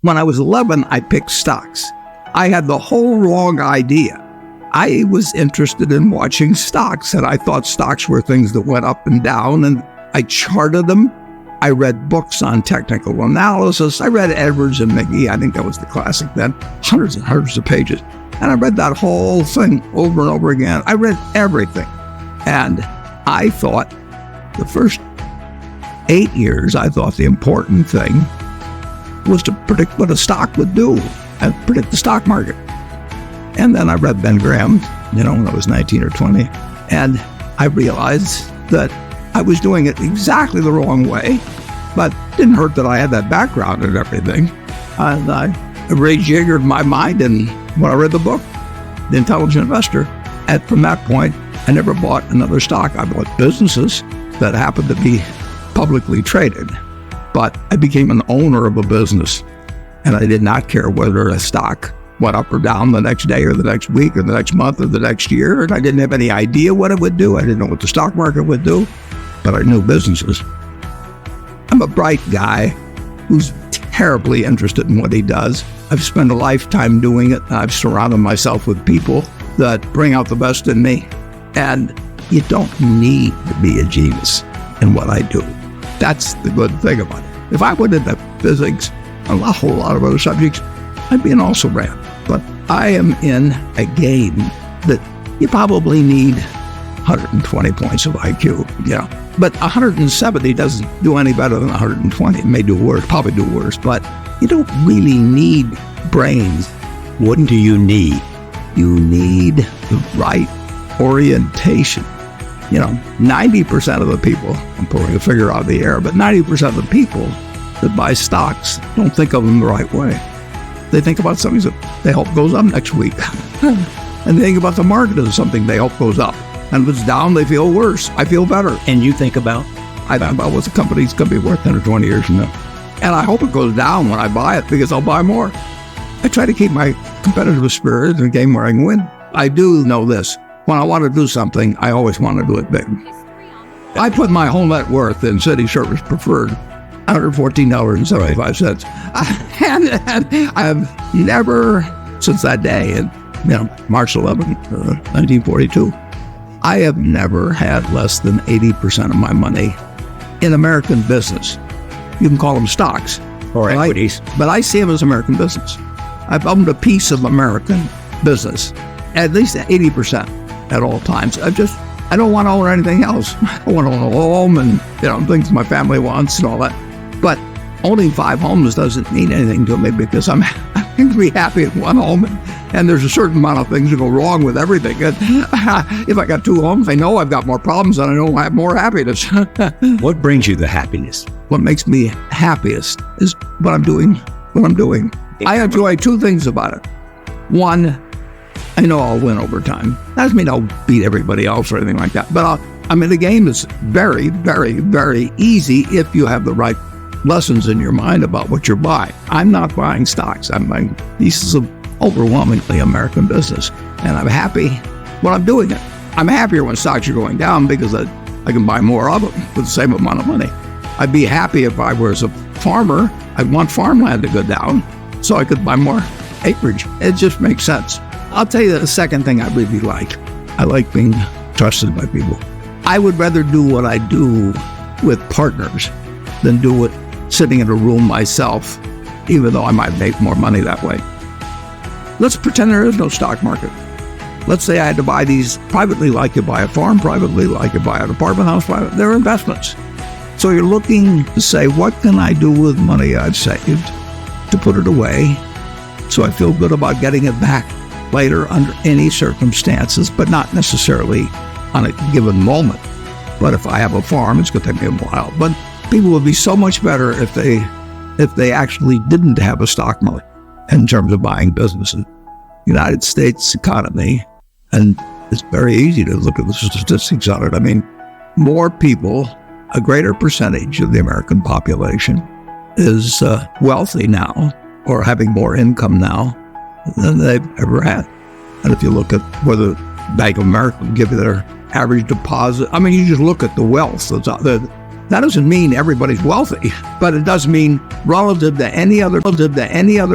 When I was 11, I picked stocks. I had the whole wrong idea. I was interested in watching stocks, and I thought stocks were things that went up and down, and I charted them. I read books on technical analysis. I read Edwards and McGee. I think that was the classic then. Hundreds and hundreds of pages. And I read that whole thing over and over again. I read everything. And I thought the first 8 years, I thought the important thing was to predict what a stock would do and predict the stock market. And then I read Ben Graham, when I was 19 or 20, and I realized that I was doing it exactly the wrong way, but it didn't hurt that I had that background and everything. And I rejiggered my mind, and when I read the book, The Intelligent Investor, and from that point, I never bought another stock. I bought businesses that happened to be publicly traded, but I became an owner of a business, and I did not care whether a stock went up or down the next day or the next week or the next month or the next year, and I didn't have any idea what it would do. I didn't know what the stock market would do, but I knew businesses. I'm a bright guy who's terribly interested in what he does. I've spent a lifetime doing it. I've surrounded myself with people that bring out the best in me, and you don't need to be a genius in what I do. That's the good thing about it. If I went into physics and a whole lot of other subjects, I'd be an also-ran. But I am in a game that you probably need 120 points of IQ, But 170 doesn't do any better than 120. It may do worse, probably do worse, but you don't really need brains. What do you need? You need the right orientation. 90% of the people, I'm pulling a figure out of the air, but 90% of the people that buy stocks don't think of them the right way. They think about something that they hope goes up next week. And they think about the market as something they hope goes up. And if it's down, they feel worse. I feel better. And you think about? I think about what the company's going to be worth 10 or 20 years from now. And I hope it goes down when I buy it, because I'll buy more. I try to keep my competitive spirit in a game where I can win. I do know this. When I want to do something, I always want to do it big. I put my whole net worth in City Service Preferred, $114.75. And I've never, since that day, in March 11, 1942, I have never had less than 80% of my money in American business. You can call them stocks. Or equities. But I see them as American business. I've owned a piece of American business, at least 80% at all times. I don't want to own anything else. I want to own a home and, things my family wants and all that. But owning 5 homes doesn't mean anything to me, because I'm going to be happy at one home, and there's a certain amount of things that go wrong with everything. And if I got 2 homes, I know I've got more problems, and I know I have more happiness. What brings you the happiness? What makes me happiest is what I'm doing. I enjoy 2 things about it. One, I know I'll win over time. That doesn't mean I'll beat everybody else or anything like that. But the game is very, very, very easy if you have the right lessons in your mind about what you're buying. I'm not buying stocks. I'm buying pieces of overwhelmingly American business. And I'm happy when I'm doing it. I'm happier when stocks are going down, because I can buy more of them with the same amount of money. I'd be happy if I was a farmer. I'd want farmland to go down so I could buy more acreage. It just makes sense. I'll tell you the second thing I really like. I like being trusted by people. I would rather do what I do with partners than do it sitting in a room myself, even though I might make more money that way. Let's pretend there is no stock market. Let's say I had to buy these privately, like you buy a farm privately, like you buy an apartment house privately. They're investments. So you're looking to say, what can I do with money I've saved to put it away so I feel good about getting it back later under any circumstances, but not necessarily on a given moment. But if I have a farm, it's going to take me a while. But people would be so much better if they actually didn't have a stock market in terms of buying businesses. United States economy, and it's very easy to look at the statistics on it. More people, a greater percentage of the American population is wealthy now, or having more income now than they've ever had. And if you look at whether Bank of America will give you their average deposit, you just look at the wealth that's out there. That doesn't mean everybody's wealthy, but it does mean relative to any other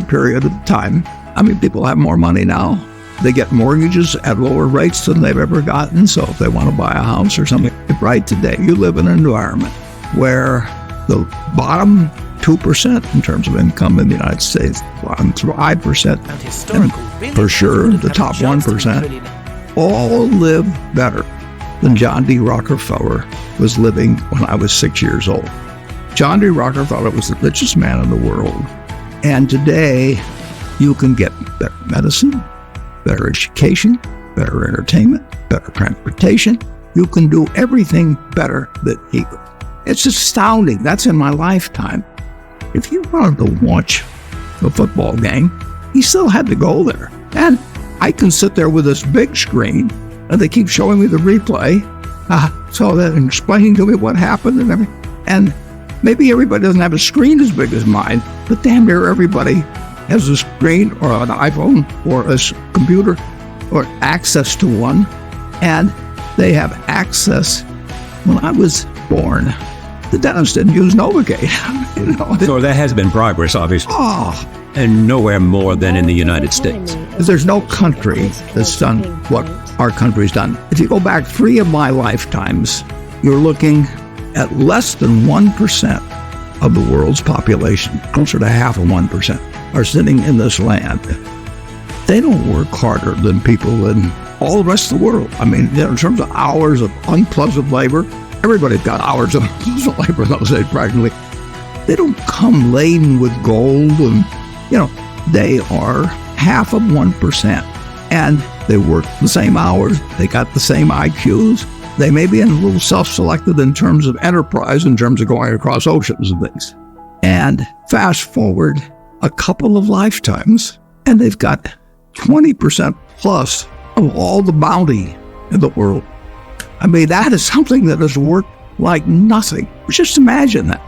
period of time. I mean, people have more money now. They get mortgages at lower rates than they've ever gotten. So if they want to buy a house or something, right today, you live in an environment where the bottom 2% in terms of income in the United States, bottom 5%, and for sure the top 1%, all live better than John D. Rockefeller was living when I was 6 years old. John D. Rockefeller was the richest man in the world. And today, you can get better medicine, better education, better entertainment, better transportation. You can do everything better than he could. It's astounding. That's in my lifetime. If you wanted to watch a football game, he still had to go there. And I can sit there with this big screen, and they keep showing me the replay, so they're explaining to me what happened and everything. And maybe everybody doesn't have a screen as big as mine, but damn near everybody has a screen or an iPhone or a computer or access to one. And they have access. When I was born, the dentist didn't use Novocaine. So there has been progress, obviously. And nowhere more than in the United States. There's no country that's done what our country's done. If you go back 3 of my lifetimes, you're looking at less than 1% of the world's population, closer to half of 1%, are sitting in this land. They don't work harder than people in all the rest of the world. I mean, in terms of hours of unpleasant labor, everybody's got hours of unpleasant labor in those days practically. They don't come laden with gold and, they are half of 1%. And they work the same hours. They got the same IQs. They may be a little self-selected in terms of enterprise, in terms of going across oceans and things. And fast forward a couple of lifetimes, and they've got 20% plus of all the bounty in the world. I mean, that is something that has worked like nothing. Just imagine that.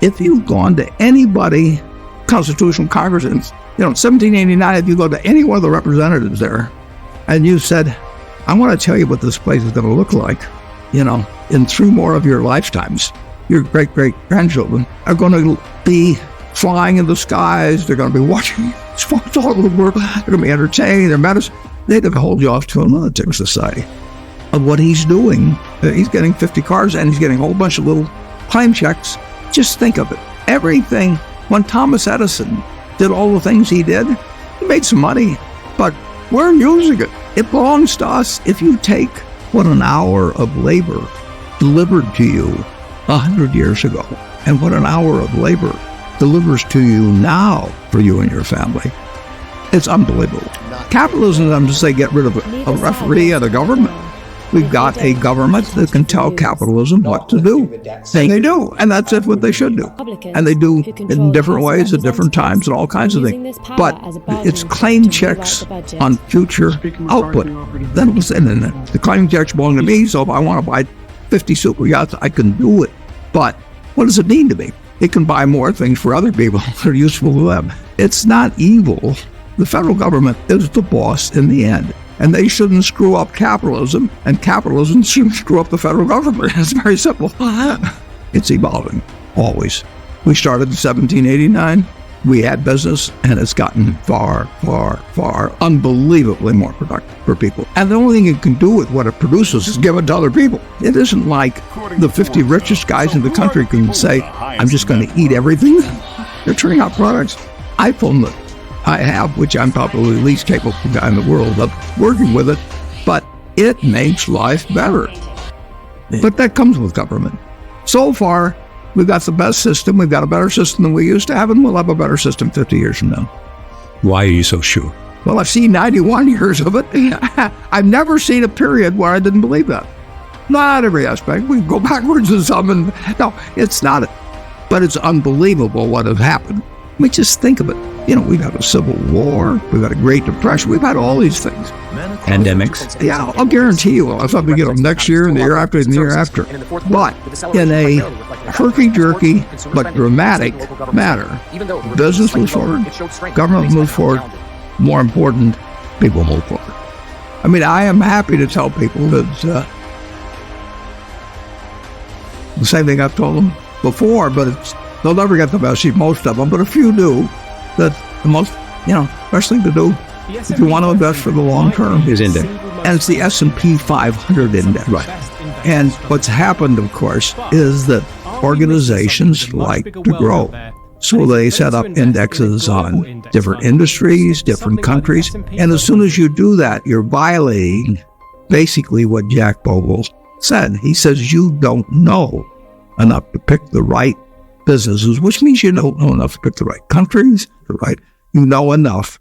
If you've gone to anybody, Constitutional Congress, in 1789, if you go to any one of the representatives there, and you said, I want to tell you what this place is going to look like, in 3 more of your lifetimes, your great-great-grandchildren are going to be flying in the skies, they're going to be watching sports all over the world, they're going to be entertained, their medicine. They'd hold you off to a military society. Of what he's doing, he's getting 50 cars and he's getting a whole bunch of little claim checks. Just think of it. Everything, when Thomas Edison did all the things he did, he made some money, but we're using it. It belongs to us. If you take what an hour of labor delivered to you 100 years ago and what an hour of labor delivers to you now for you and your family, it's unbelievable. Capitalism doesn't just say get rid of a referee and a government. We've got a government that can tell capitalism what to do. They do, and that's what they should do. And they do in different ways at different times and all kinds of things. But it's claim checks on future output. Then the claim checks belong to me, so if I want to buy 50 super yachts, I can do it. But what does it mean to me? It can buy more things for other people that are useful to them. It's not evil. The federal government is the boss in the end. And they shouldn't screw up capitalism, and capitalism shouldn't screw up the federal government. It's very simple. It's evolving, always. We started in 1789. We had business, and it's gotten far, far, far, unbelievably more productive for people. And the only thing it can do with what it produces is give it to other people. It isn't like the 50 richest guys in the country can say, I'm just going to eat everything. They're turning out products. iPhone that I have, which I'm probably the least capable guy in the world of working with it, but it makes life better. But that comes with government. So far, we've got the best system. We've got a better system than we used to have, and we'll have a better system 50 years from now. Why are you so sure? Well, I've seen 91 years of it. I've never seen a period where I didn't believe that. Not every aspect. We can go backwards in some, and no, it's not it. But it's unbelievable what has happened. I mean, just think of it. We've had a civil war, we've had a Great Depression, we've had all these things. Pandemics. Yeah, I'll guarantee you we'll have something to get them next year and the year after and the year after. But in a herky-jerky but dramatic manner, business moves forward, government moves forward, more important, people move forward. I mean, I am happy to tell people that The same thing I've told them before, but they'll never get the message, most of them, but a few do, that the most, best thing to do if you want to invest for the long term is index. And it's the S&P 500 index. Right. And what's happened, of course, is that organizations like to grow. So they set up indexes on different industries, different countries. And as soon as you do that, you're violating basically what Jack Bogle said. He says you don't know enough to pick the right businesses, which means you don't know enough to pick the right countries, you know enough